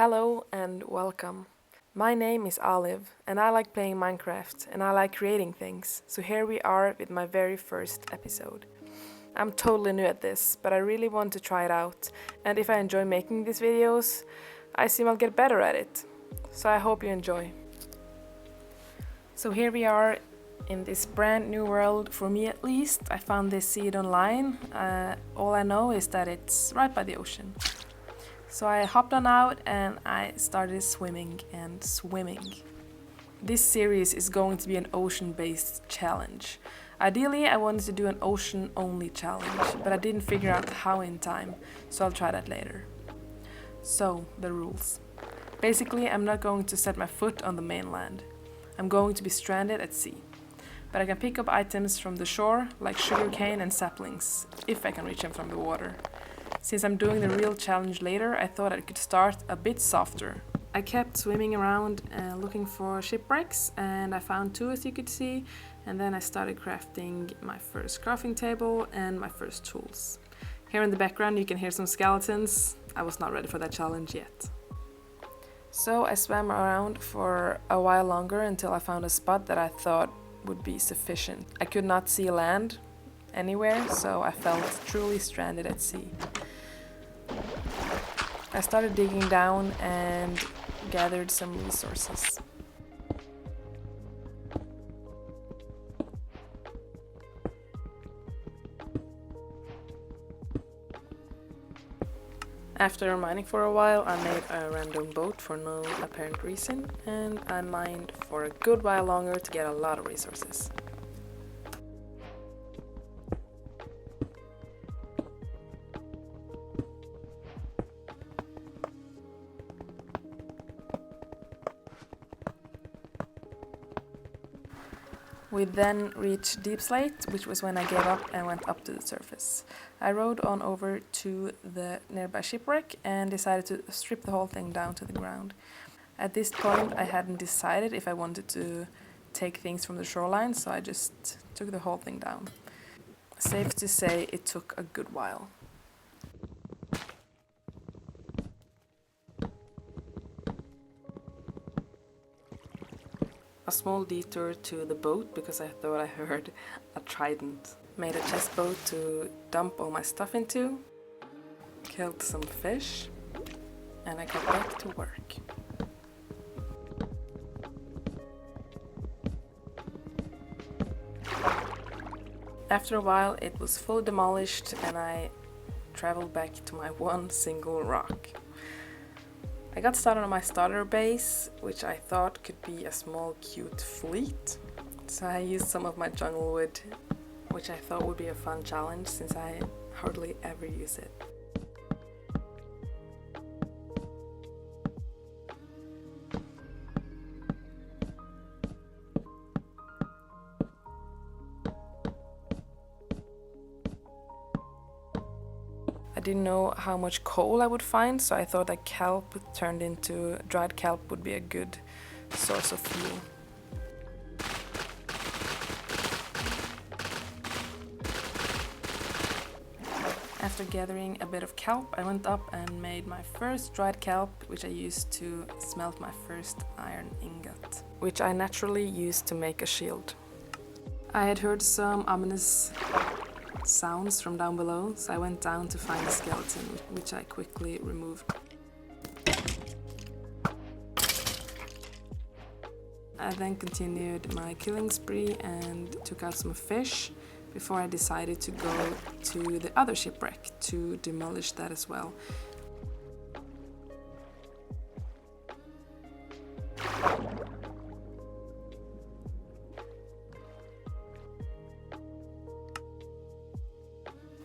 Hello and welcome. My name is Olive and I like playing Minecraft and I like creating things, so here we are with my very first episode. I'm totally new at this, but I really want to try it out, and if I enjoy making these videos, I seem I'll get better at it. So I hope you enjoy. So here we are in this brand new world, for me at least. I found this seed online. All I know is that it's right by the ocean. So I hopped on out and I started swimming and swimming. This series is going to be an ocean-based challenge. Ideally, I wanted to do an ocean-only challenge, but I didn't figure out how in time, so I'll try that later. So, the rules. Basically, I'm not going to set my foot on the mainland. I'm going to be stranded at sea. But I can pick up items from the shore, like sugarcane and saplings, if I can reach them from the water. Since I'm doing the real challenge later, I thought I could start a bit softer. I kept swimming around looking for shipwrecks, and I found two, as you could see, and then I started crafting my first crafting table and my first tools. Here in the background you can hear some skeletons. I was not ready for that challenge yet. So I swam around for a while longer until I found a spot that I thought would be sufficient. I could not see land anywhere, so I felt truly stranded at sea. I started digging down and gathered some resources. After mining for a while, I made a random boat for no apparent reason, and I mined for a good while longer to get a lot of resources. We then reached deep slate, which was when I gave up and went up to the surface. I rowed on over to the nearby shipwreck and decided to strip the whole thing down to the ground. At this point, I hadn't decided if I wanted to take things from the shoreline, so I just took the whole thing down. Safe to say, it took a good while. A small detour to the boat because I thought I heard a trident. Made a chest boat to dump all my stuff into, killed some fish, and I got back to work. After a while it was fully demolished and I traveled back to my one single rock. I got started on my starter base, which I thought could be a small cute fleet. So I used some of my jungle wood, which I thought would be a fun challenge since I hardly ever use it. I didn't know how much coal I would find, so I thought that kelp turned into dried kelp would be a good source of fuel. After gathering a bit of kelp, I went up and made my first dried kelp, which I used to smelt my first iron ingot, which I naturally used to make a shield. I had heard some ominous sounds from down below, so I went down to find the skeleton, which I quickly removed. I then continued my killing spree and took out some fish before I decided to go to the other shipwreck to demolish that as well.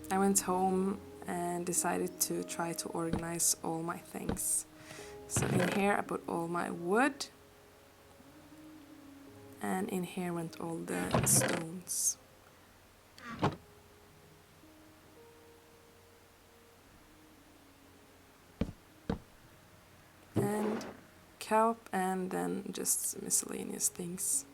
I went home and decided to try to organize all my things. So in here I put all my wood, and in here went all the stones. And kelp, and then just miscellaneous things.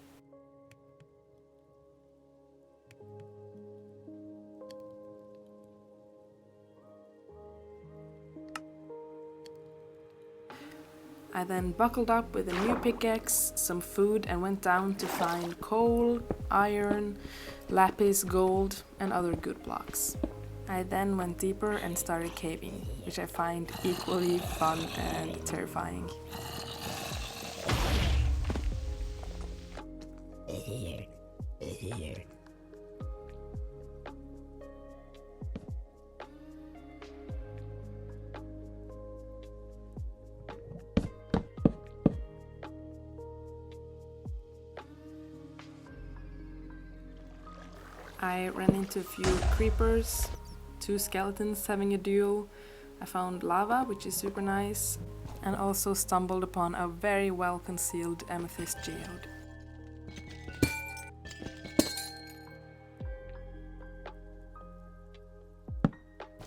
I then buckled up with a new pickaxe, some food, and went down to find coal, iron, lapis, gold, and other good blocks. I then went deeper and started caving, which I find equally fun and terrifying. I ran into a few creepers, 2 skeletons having a duel. I found lava, which is super nice, and also stumbled upon a very well concealed amethyst geode.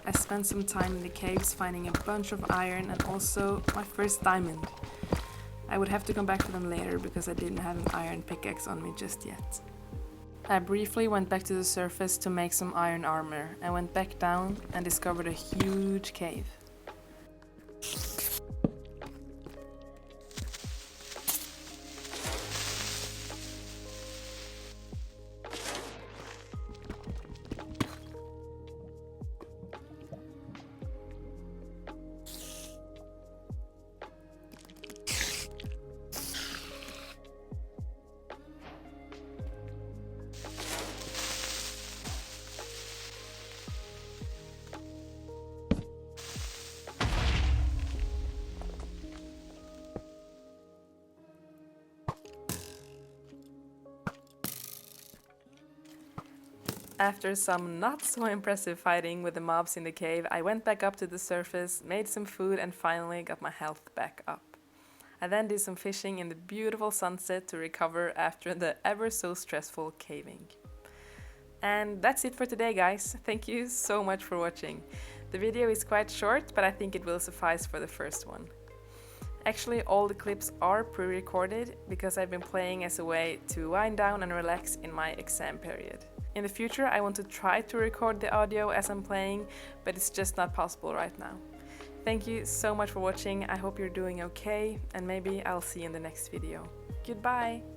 I spent some time in the caves finding a bunch of iron and also my first diamond. I would have to come back to them later because I didn't have an iron pickaxe on me just yet. I briefly went back to the surface to make some iron armor and went back down and discovered a huge cave. After some not so impressive fighting with the mobs in the cave, I went back up to the surface, made some food, and finally got my health back up. I then did some fishing in the beautiful sunset to recover after the ever so stressful caving. And that's it for today, guys. Thank you so much for watching. The video is quite short, but I think it will suffice for the first one. Actually, all the clips are pre-recorded because I've been playing as a way to wind down and relax in my exam period. In the future, I want to try to record the audio as I'm playing, but it's just not possible right now. Thank you so much for watching. I hope you're doing okay, and maybe I'll see you in the next video. Goodbye!